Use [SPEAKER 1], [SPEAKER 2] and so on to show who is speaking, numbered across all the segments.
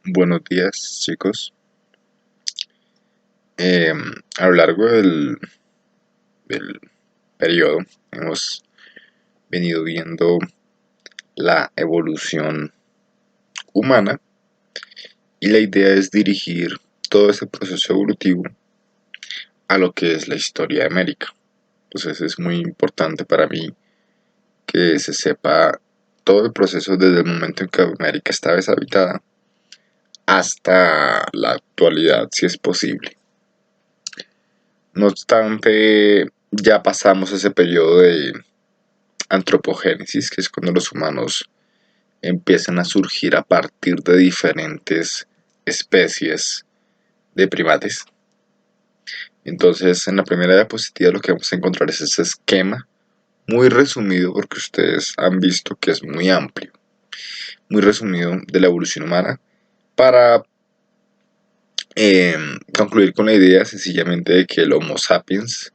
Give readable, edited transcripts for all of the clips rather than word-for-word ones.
[SPEAKER 1] Buenos días, chicos. Eh, a lo largo del periodo hemos venido viendo la evolución humana y la idea es dirigir todo ese proceso evolutivo a lo que es la historia de América. Entonces es muy importante para mí que se sepa todo el proceso desde el momento en que América está deshabitada hasta la actualidad, si es posible. No obstante, ya pasamos ese periodo de antropogénesis, que es cuando los humanos empiezan a surgir a partir de diferentes especies de primates. Entonces, en la primera diapositiva lo que vamos a encontrar es ese esquema muy resumido, porque ustedes han visto que es muy amplio, muy resumido de la evolución humana, para concluir con la idea sencillamente de que el Homo sapiens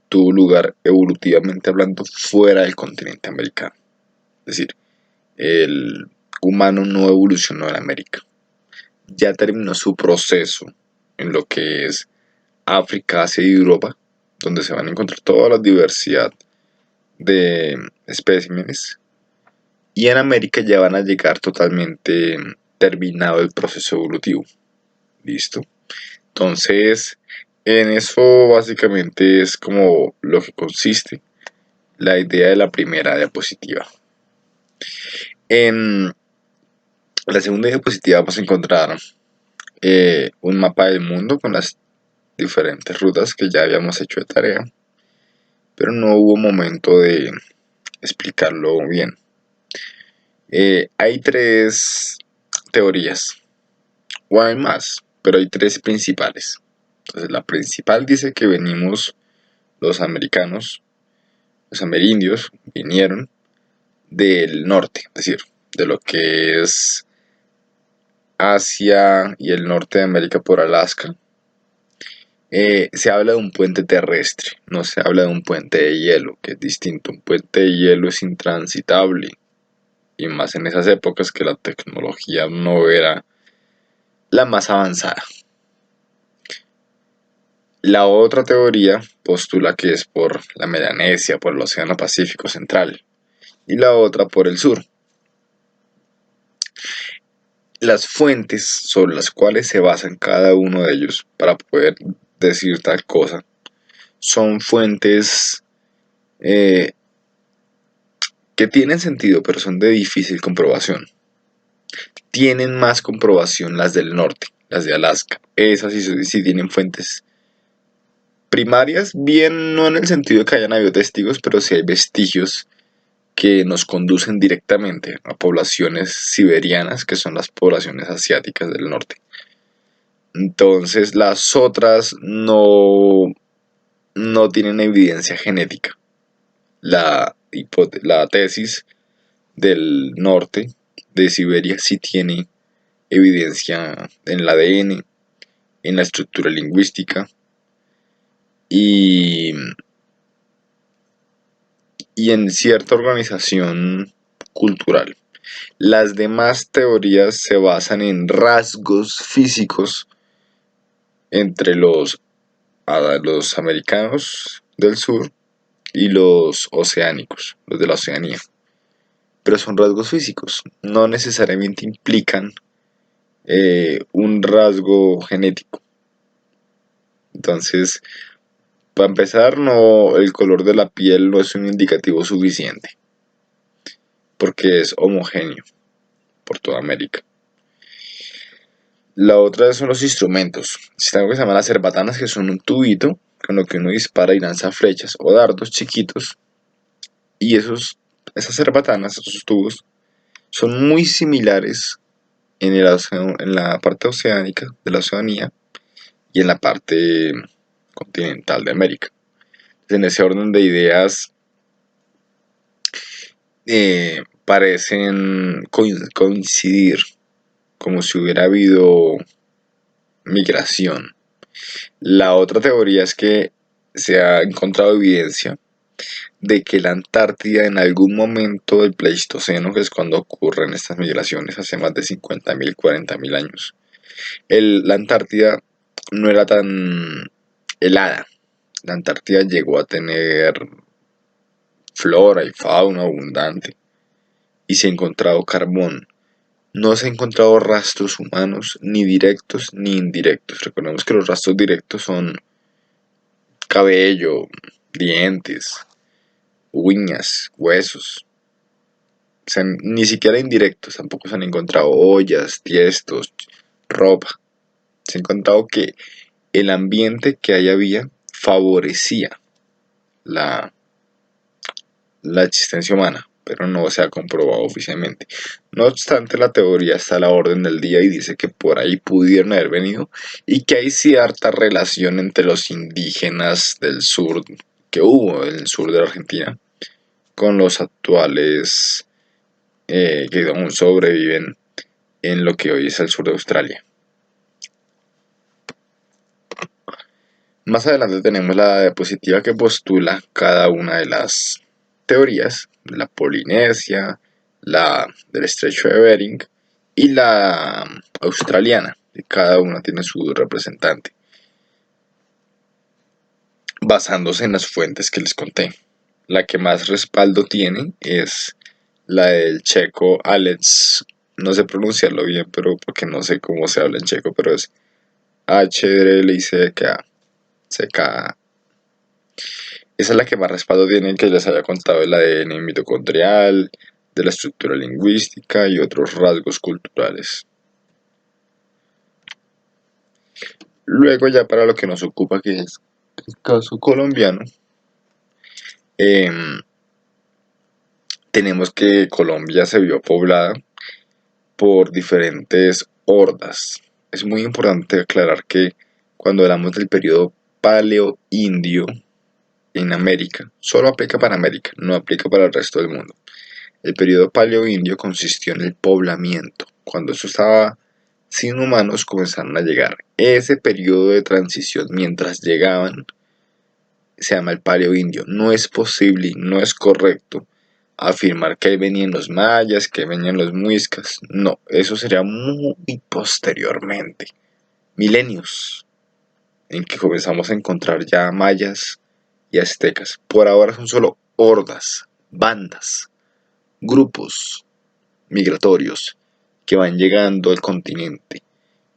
[SPEAKER 1] tuvo lugar evolutivamente hablando fuera del continente americano. Es decir, el humano no evolucionó en América. Ya terminó su proceso en lo que es África, Asia y Europa, donde se van a encontrar toda la diversidad de especímenes. Y en América ya van a llegar totalmente terminado el proceso evolutivo. ¿Listo? Entonces, en eso básicamente es como lo que consiste la idea de la primera diapositiva. En la segunda diapositiva vamos a encontrar un mapa del mundo con las diferentes rutas que ya habíamos hecho de tarea, pero no hubo momento de explicarlo bien. Hay tres teorías, o hay más, pero hay tres principales. Entonces, la principal dice que venimos los americanos, los amerindios, vinieron del norte, es decir, de lo que es Asia y el norte de América por Alaska. Se habla de un puente terrestre, no se habla de un puente de hielo, que es distinto. Un puente de hielo es intransitable, y más en esas épocas que la tecnología no era la más avanzada. La otra teoría postula que es por la Melanesia, por el Océano Pacífico Central, y la otra por el sur. Las fuentes sobre las cuales se basan cada uno de ellos para poder decir tal cosa son fuentes eh, que tienen sentido, pero son de difícil comprobación. Tienen más comprobación las del norte, las de Alaska. Esas sí tienen fuentes primarias, bien no en el sentido de que hayan habido testigos, pero sí hay vestigios que nos conducen directamente a poblaciones siberianas, que son las poblaciones asiáticas del norte. Entonces las otras no tienen evidencia genética. La tesis del norte de Siberia sí tiene evidencia en el ADN, en la estructura lingüística y, y en cierta organización cultural. Las demás teorías se basan en rasgos físicos entre los americanos del sur y los oceánicos, los de la Oceanía. Pero son rasgos físicos, no necesariamente implican un rasgo genético. Entonces, para empezar, no, el color de la piel no es un indicativo suficiente, porque es homogéneo por toda América. La otra son los instrumentos. Existe algo que se llama las cerbatanas, que son un tubito con lo que uno dispara y lanza flechas o dardos chiquitos. Y esas cerbatanas, esos tubos, son muy similares en la parte oceánica de la Oceanía y en la parte continental de América. En ese orden de ideas parecen coincidir, como si hubiera habido migración. La otra teoría es que se ha encontrado evidencia de que la Antártida en algún momento del Pleistoceno, que es cuando ocurren estas migraciones hace más de 50.000, 40.000 años, la Antártida no era tan helada. La Antártida llegó a tener flora y fauna abundante y se ha encontrado carbón. No se han encontrado rastros humanos, ni directos ni indirectos. Recordemos que los rastros directos son cabello, dientes, uñas, huesos. O sea, ni siquiera indirectos, tampoco se han encontrado ollas, tiestos, ropa. Se ha encontrado que el ambiente que ahí había favorecía la, la existencia humana, pero no se ha comprobado oficialmente. No obstante, la teoría está a la orden del día y dice que por ahí pudieron haber venido y que hay cierta relación entre los indígenas del sur que hubo en el sur de la Argentina con los actuales que aún sobreviven en lo que hoy es el sur de Australia. Más adelante tenemos la diapositiva que postula cada una de las teorías, la Polinesia, la del estrecho de Bering y la australiana, que cada una tiene su representante, basándose en las fuentes que les conté. La que más respaldo tiene es la del checo Alex, no sé pronunciarlo bien, pero porque no sé cómo se habla en checo, pero es HDLICK. Esa es la que más respaldo tiene que les haya contado el ADN mitocondrial, de la estructura lingüística y otros rasgos culturales. Luego ya para lo que nos ocupa, que es el caso colombiano, eh, tenemos que Colombia se vio poblada por diferentes hordas. Es muy importante aclarar que cuando hablamos del periodo paleo-indio en América, solo aplica para América, no aplica para el resto del mundo. El periodo paleo-indio consistió en el poblamiento. Cuando eso estaba sin humanos, comenzaron a llegar. Ese periodo de transición, mientras llegaban, se llama el paleo-indio. No es posible, no es correcto afirmar que ahí venían los mayas, que venían los muiscas. No, eso sería muy posteriormente. Milenios en que comenzamos a encontrar ya mayas y aztecas. Por ahora son solo hordas, bandas, grupos migratorios que van llegando al continente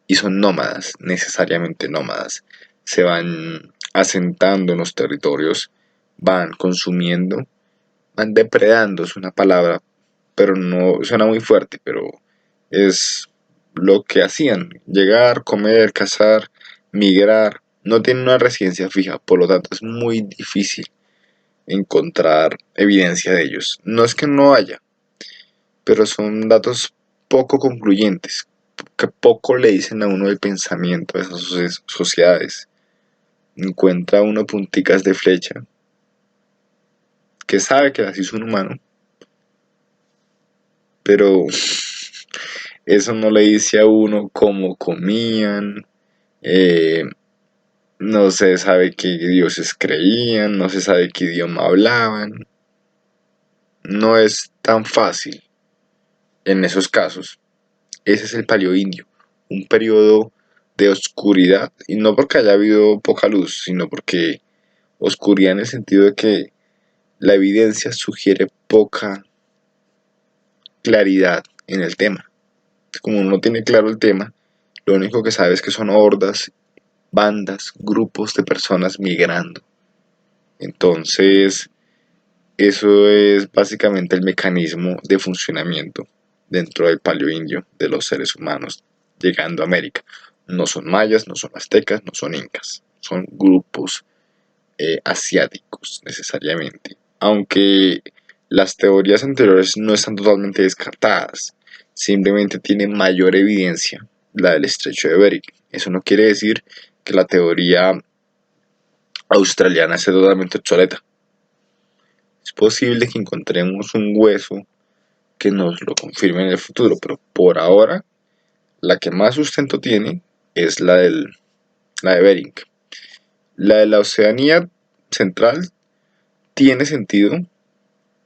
[SPEAKER 1] y son nómadas, necesariamente nómadas. Se van asentando en los territorios, van consumiendo, van depredando, es una palabra, pero no suena muy fuerte, pero es lo que hacían, llegar, comer, cazar, migrar, no tienen una residencia fija, por lo tanto es muy difícil encontrar evidencia de ellos. No es que no haya, pero son datos poco concluyentes, que poco le dicen a uno del pensamiento de esas sociedades. Encuentra uno punticas de flecha, que sabe que así es un humano, pero eso no le dice a uno cómo comían, eh, no se sabe qué dioses creían, no se sabe qué idioma hablaban. No es tan fácil en esos casos. Ese es el paleoindio, un periodo de oscuridad, y no porque haya habido poca luz, sino porque oscuridad en el sentido de que la evidencia sugiere poca claridad en el tema. Como uno no tiene claro el tema, lo único que sabe es que son hordas, bandas, grupos de personas migrando. Entonces, eso es básicamente el mecanismo de funcionamiento dentro del paleoindio de los seres humanos llegando a América. No son mayas, no son aztecas, no son incas, son grupos asiáticos necesariamente. Aunque las teorías anteriores no están totalmente descartadas, simplemente tiene mayor evidencia la del estrecho de Bering. Eso no quiere decir que la teoría australiana esté totalmente obsoleta. Es posible que encontremos un hueso que nos lo confirme en el futuro, pero por ahora la que más sustento tiene es la de Bering. La de la Oceanía Central tiene sentido,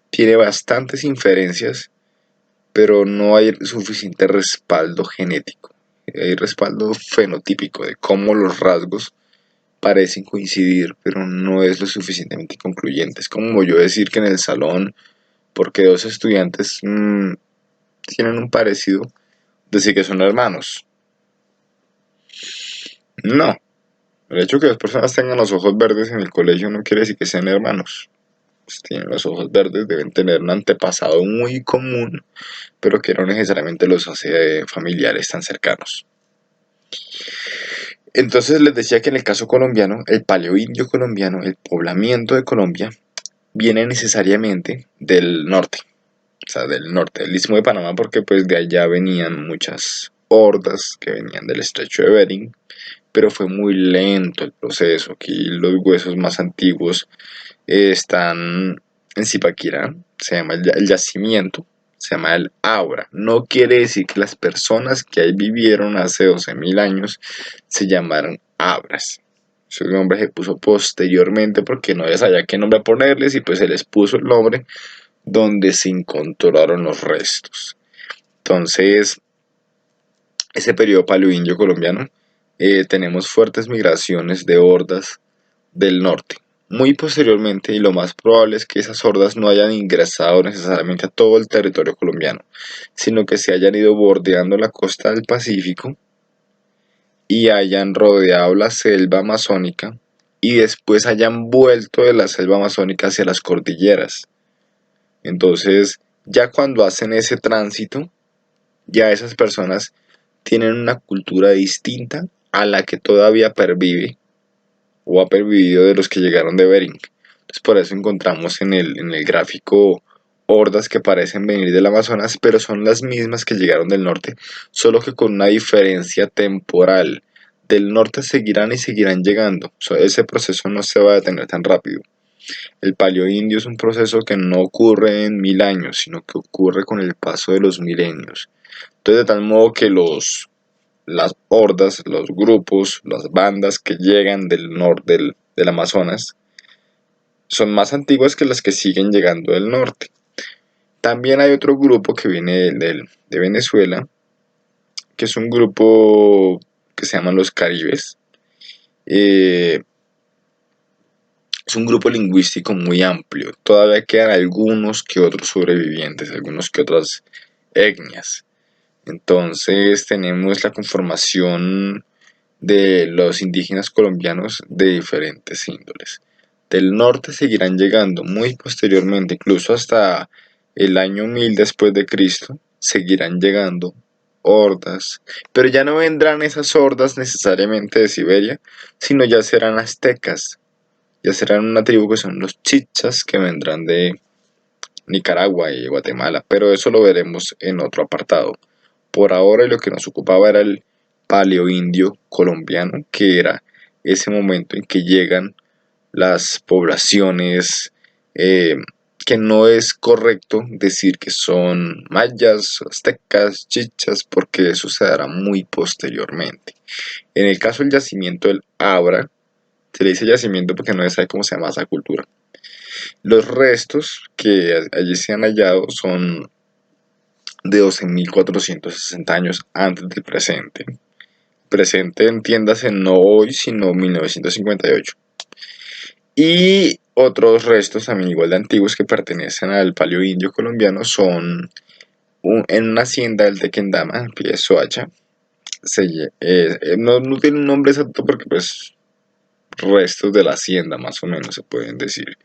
[SPEAKER 1] tiene bastantes inferencias, pero no hay suficiente respaldo genético. Hay respaldo fenotípico de cómo los rasgos parecen coincidir, pero no es lo suficientemente concluyente. Es como yo decir que en el salón, porque dos estudiantes tienen un parecido, decir que son hermanos. No. El hecho de que las personas tengan los ojos verdes en el colegio no quiere decir que sean hermanos. Pues tienen los ojos verdes, deben tener un antepasado muy común, pero que no necesariamente los hace familiares tan cercanos. Entonces les decía que en el caso colombiano, el paleoindio colombiano, el poblamiento de Colombia, viene necesariamente del norte, o sea, del norte del Istmo de Panamá, porque pues de allá venían muchas hordas que venían del estrecho de Bering, pero fue muy lento el proceso. Aquí los huesos más antiguos están en Zipaquirá, se llama el yacimiento, se llama el Aura. No quiere decir que las personas que ahí vivieron hace 12.000 años se llamaron Abras. Su nombre se puso posteriormente porque no sabía qué nombre ponerles y pues se les puso el nombre donde se encontraron los restos. Entonces, ese periodo paleoindio colombiano, tenemos fuertes migraciones de hordas del norte. Muy posteriormente, y lo más probable es que esas hordas no hayan ingresado necesariamente a todo el territorio colombiano, sino que se hayan ido bordeando la costa del Pacífico y hayan rodeado la selva amazónica y después hayan vuelto de la selva amazónica hacia las cordilleras. Entonces, ya cuando hacen ese tránsito, ya esas personas tienen una cultura distinta a la que todavía pervive o ha pervivido de los que llegaron de Bering. Entonces por eso encontramos en el gráfico hordas que parecen venir del Amazonas, pero son las mismas que llegaron del norte, solo que con una diferencia temporal. Del norte seguirán y seguirán llegando. O sea, ese proceso no se va a detener tan rápido. El paleoindio es un proceso que no ocurre en 1000 años, sino que ocurre con el paso de los milenios. Entonces, de tal modo que las hordas, los grupos, las bandas que llegan del norte del Amazonas son más antiguas que las que siguen llegando del norte. También hay otro grupo que viene de Venezuela, que es un grupo que se llaman los Caribes. Eh, es un grupo lingüístico muy amplio. Todavía quedan algunos que otros sobrevivientes, algunos que otras etnias. Entonces tenemos la conformación de los indígenas colombianos de diferentes índoles. Del norte seguirán llegando muy posteriormente, incluso hasta el año 1000 después de Cristo, seguirán llegando hordas, pero ya no vendrán esas hordas necesariamente de Siberia, sino ya serán aztecas, ya serán una tribu que son los chichas que vendrán de Nicaragua y Guatemala, pero eso lo veremos en otro apartado. Por ahora lo que nos ocupaba era el paleoindio colombiano, que era ese momento en que llegan las poblaciones, que no es correcto decir que son mayas, aztecas, chichas, porque eso se dará muy posteriormente. En el caso del yacimiento del Abra, se le dice yacimiento porque no se sabe cómo se llama esa cultura. Los restos que allí se han hallado son de 12.460 años antes del presente. Presente, entiéndase, no hoy, sino 1958. Y otros restos también igual de antiguos que pertenecen al paleoindio colombiano son en una hacienda del Tequendama, en pie de Soacha. No tiene un nombre exacto porque pues restos de la hacienda más o menos se pueden decir.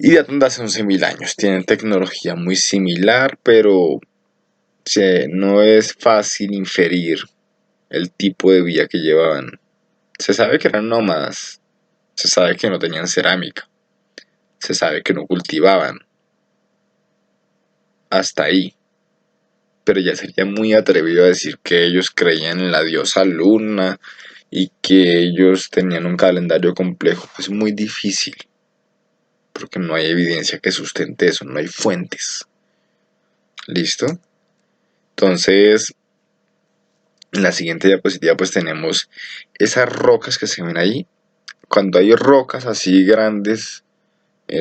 [SPEAKER 1] Y datan de hace 11.000 años. Tienen tecnología muy similar, pero no es fácil inferir el tipo de vida que llevaban. Se sabe que eran nómadas, se sabe que no tenían cerámica, se sabe que no cultivaban, hasta ahí. Pero ya sería muy atrevido a decir que ellos creían en la diosa Luna y que ellos tenían un calendario complejo. Es muy difícil, porque no hay evidencia que sustente eso, no hay fuentes. ¿Listo? Entonces, en la siguiente diapositiva pues tenemos esas rocas que se ven ahí. Cuando hay rocas así grandes,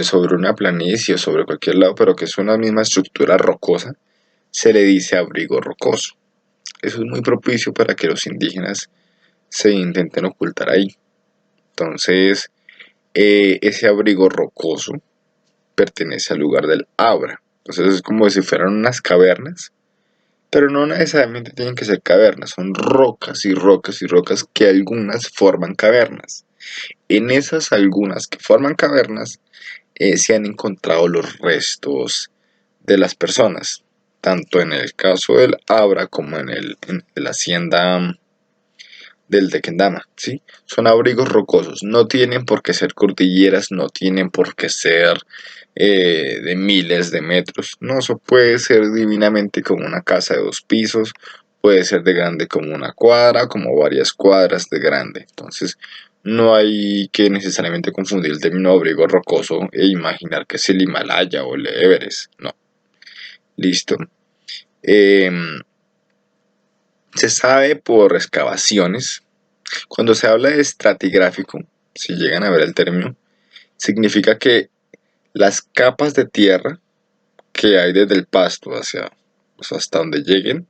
[SPEAKER 1] sobre una planicie o sobre cualquier lado, pero que es una misma estructura rocosa, se le dice abrigo rocoso. Eso es muy propicio para que los indígenas se intenten ocultar ahí. Entonces, ese abrigo rocoso pertenece al lugar del Abra. Entonces es como si fueran unas cavernas, pero no necesariamente tienen que ser cavernas, son rocas y rocas y rocas que algunas forman cavernas. En esas algunas que forman cavernas se han encontrado los restos de las personas, tanto en el caso del Abra como en la hacienda del Tequendama, ¿sí? Son abrigos rocosos, no tienen por qué ser cordilleras, no tienen por qué ser de miles de metros, no, eso puede ser divinamente como una casa de 2 pisos, puede ser de grande como una cuadra, como varias cuadras de grande, entonces no hay que necesariamente confundir el término abrigo rocoso e imaginar que es el Himalaya o el Everest, no, listo. Eh, Se sabe por excavaciones. Cuando se habla de estratigráfico, si llegan a ver el término, significa que las capas de tierra que hay desde el pasto hacia pues, hasta donde lleguen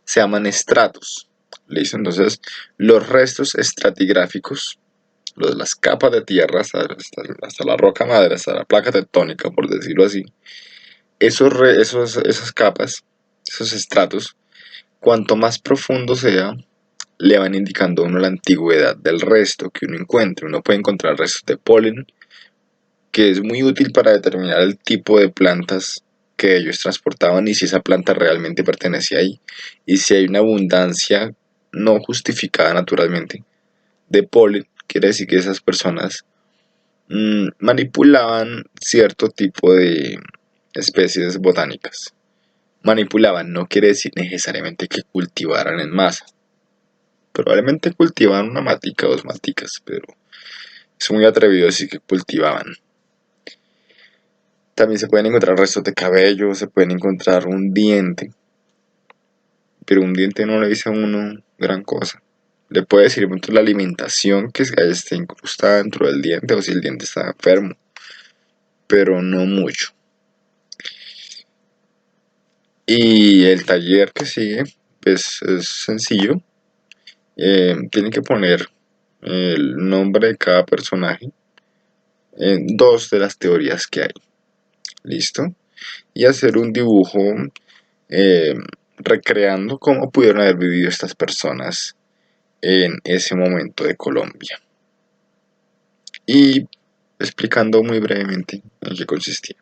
[SPEAKER 1] se llaman estratos. ¿Listo? Entonces, los restos estratigráficos, las capas de tierra hasta la roca madre, hasta la placa tectónica, por decirlo así, esas capas, esos estratos, cuanto más profundo sea, le van indicando a uno la antigüedad del resto que uno encuentre. Uno puede encontrar restos de polen, que es muy útil para determinar el tipo de plantas que ellos transportaban y si esa planta realmente pertenecía ahí. Y si hay una abundancia no justificada naturalmente de polen, quiere decir que esas personas manipulaban cierto tipo de especies botánicas. Manipulaban no quiere decir necesariamente que cultivaran en masa. Probablemente cultivaban una matica o 2 maticas, pero es muy atrevido decir que cultivaban. También se pueden encontrar restos de cabello, se pueden encontrar un diente, pero un diente no le dice a uno gran cosa. Le puede decir mucho la alimentación que esté incrustada dentro del diente o si el diente está enfermo, pero no mucho. Y el taller que sigue, pues es sencillo. Tienen que poner el nombre de cada personaje en 2 de las teorías que hay. ¿Listo? Y hacer un dibujo eh, recreando cómo pudieron haber vivido estas personas en ese momento de Colombia. Y explicando muy brevemente en qué consistía.